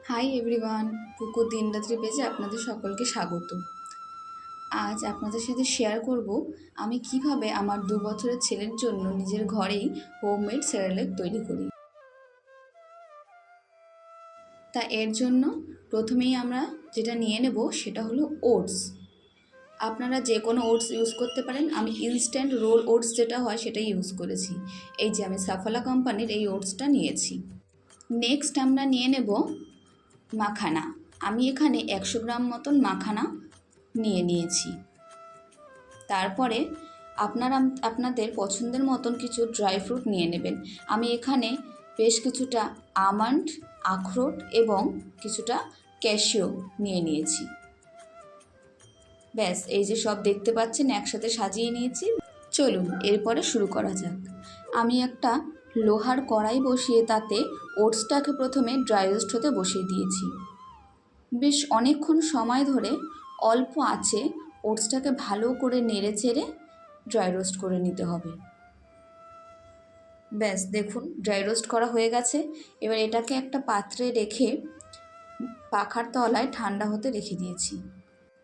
Hi everyone, পুকুর দিনরাত্রি পেজে আপনাদের সকলকে স্বাগত। আজ আপনাদের সাথে শেয়ার করব আমি কিভাবে আমার 2 বছরের ছেলের জন্য নিজের ঘরেই হোমমেড সেরেলাক তৈরি করি। তা এর জন্য প্রথমেই আমরা যেটা নিয়ে নেব সেটা হলো ওটস। আপনারা যে কোনো ওটস ইউজ করতে পারেন। আমি ইনস্ট্যান্ট রোল ওটস যেটা হয় সেটাই ইউজ করেছি। এই যে আমি সাফালা কোম্পানির এই ওটসটা নিয়েছি। নেক্সট আমরা নিয়ে নেব মাখানা। আমি এখানে 100 গ্রাম মতন মাখানা নিয়েছি। তারপরে আপনাদের পছন্দের মতন কিছু ড্রাই ফ্রুট নিয়ে নেবেন। আমি এখানে বেশ কিছুটা আমন্ড, আখরোট এবং কিছুটা ক্যাশিও নিয়েছি। ব্যাস, এই যে সব দেখতে পাচ্ছেন একসাথে সাজিয়ে নিয়েছি। চলুন এরপরে শুরু করা যাক। আমি একটা লোহার কড়াই বসিয়ে তাতে ওটসটাকে প্রথমে ড্রাই রোস্ট হতে বসিয়ে দিয়েছি। বেশ অনেকক্ষণ সময় ধরে অল্প আঁচে ওটসটাকে ভালো করে নেড়ে চেড়ে ড্রাই রোস্ট করে নিতে হবে। ব্যাস দেখুন, ড্রাই রোস্ট করা হয়ে গেছে। এবার এটাকে একটা পাত্রে রেখে পাখার তলায় ঠান্ডা হতে রেখে দিয়েছি।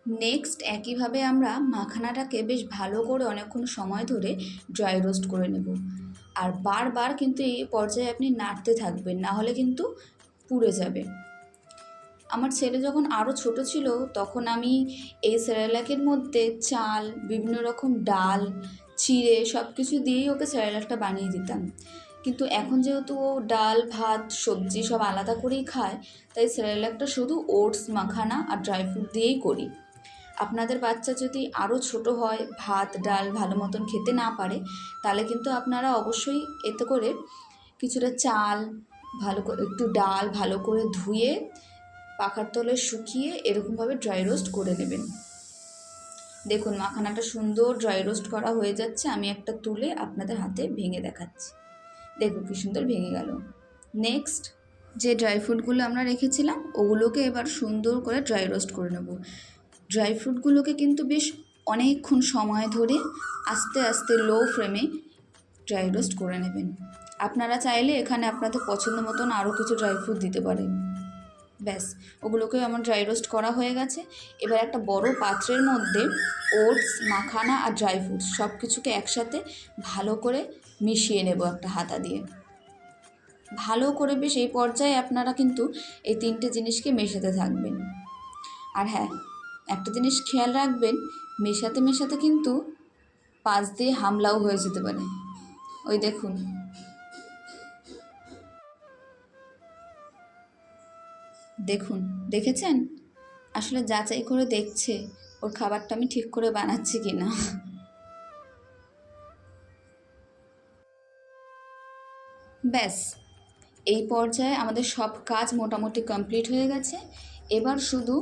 নেক্সট একইভাবে আমরা মাখানাটাকে বেশ ভালো করে অনেকক্ষণ সময় ধরে ড্রাই রোস্ট করে নেব। আর বারবার কিন্তু এই পর্যায়ে আপনি নাড়তে থাকবেন, না হলে কিন্তু পুড়ে যাবে। আমার ছেলে যখন আরও ছোট ছিল তখন আমি এই সেরেলাকের মধ্যে চাল, বিভিন্ন রকম ডাল চিড়ে সব কিছু দিয়েই ওকে সেরেলাকটা বানিয়ে দিতাম। কিন্তু এখন যেহেতু ও ডাল, ভাত, সবজি সব আলাদা করেই খায়, তাই সেরেলাকটা শুধু ওটস, মাখানা আর ড্রাই ফ্রুট দিয়েই করি। আপনাদের বাচ্চা যদি আরও ছোট হয়, ভাত ডাল ভালো মতন খেতে না পারে, তাহলে কিন্তু আপনারা অবশ্যই এতে করে কিছুটা চাল, ভালো করে একটু ডাল ভালো করে ধুয়ে পাখার তলায় শুকিয়ে এরকমভাবে ড্রাই রোস্ট করে নেবেন। দেখুন মাখানাটা সুন্দর ড্রাই রোস্ট করা হয়ে যাচ্ছে। আমি একটা তুলে আপনাদের হাতে ভেঙে দেখাচ্ছি। দেখুন কি সুন্দর ভেঙে গেল। নেক্সট যে ড্রাই ফ্রুটগুলো আমরা রেখেছিলাম ওগুলোকে এবার সুন্দর করে ড্রাই রোস্ট করে নেব। ড্রাই ফ্রুটগুলোকে কিন্তু বেশ অনেকক্ষণ সময় ধরে আস্তে আস্তে লো ফ্লেমে ড্রাই রোস্ট করে নেবেন। আপনারা চাইলে এখানে আপনাদের পছন্দ মতন আরও কিছু ড্রাই ফ্রুট দিতে পারেন। ব্যাস, ওগুলোকে আমার ড্রাই রোস্ট করা হয়ে গেছে। এবার একটা বড় পাত্রের মধ্যে ওটস, মাখানা আর ড্রাই ফ্রুটস সব কিছুকে একসাথে ভালো করে মিশিয়ে নেব একটা হাতা দিয়ে। ভালো করে বেশ এই পর্যায়ে আপনারা কিন্তু এই 3টে জিনিসকে মেশাতে থাকবেন। আর হ্যাঁ, একটা জিনিস খেয়াল রাখবেন, মেশাতে মেশাতে কিন্তু পাশ দিয়ে হামলাও হয়ে যেতে পারে। ওই দেখুন, দেখুন দেখেছেন? আসলে যাচাই করে দেখছে ওর খাবারটা আমি ঠিক করে বানাচ্ছি কি না। ব্যাস, এই পর্যায়ে আমাদের সব কাজ মোটামুটি কমপ্লিট হয়ে গেছে। এবার শুধু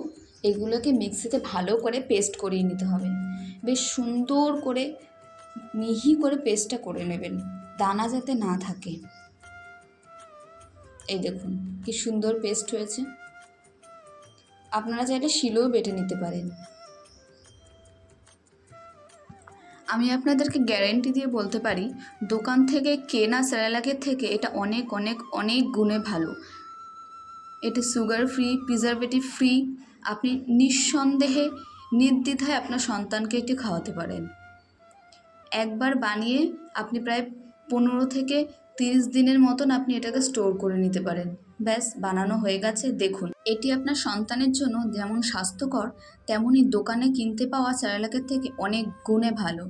এগুলোকে মিক্সিতে ভালো করে পেস্ট করিয়ে নিতে হবে। বেশ সুন্দর করে মিহি করে পেস্টটা করে নেবেন, দানা যাতে না থাকে। এই দেখুন কি সুন্দর পেস্ট হয়েছে। আপনারা চাইলে শিলেও বেটে নিতে পারেন। আমি আপনাদেরকে গ্যারেন্টি দিয়ে বলতে পারি, দোকান থেকে কেনা সেরেলাকের থেকে এটা অনেক অনেক অনেক গুণে ভালো। এটা সুগার ফ্রি, প্রিজারভেটিভ ফ্রি। আপনি নিঃসন্দেহে নির্দ্বিধায় আপনার সন্তানকে এটি খাওয়াতে পারেন। একবার বানিয়ে আপনি প্রায় 15 থেকে 30 দিনের মতন আপনি এটাকে স্টোর করে নিতে পারেন। ব্যাস, বানানো হয়ে গেছে। দেখুন, এটি আপনার সন্তানের জন্য যেমন স্বাস্থ্যকর, তেমনই দোকানে কিনতে পাওয়া সেরেলাকের থেকে অনেক গুণে ভালো।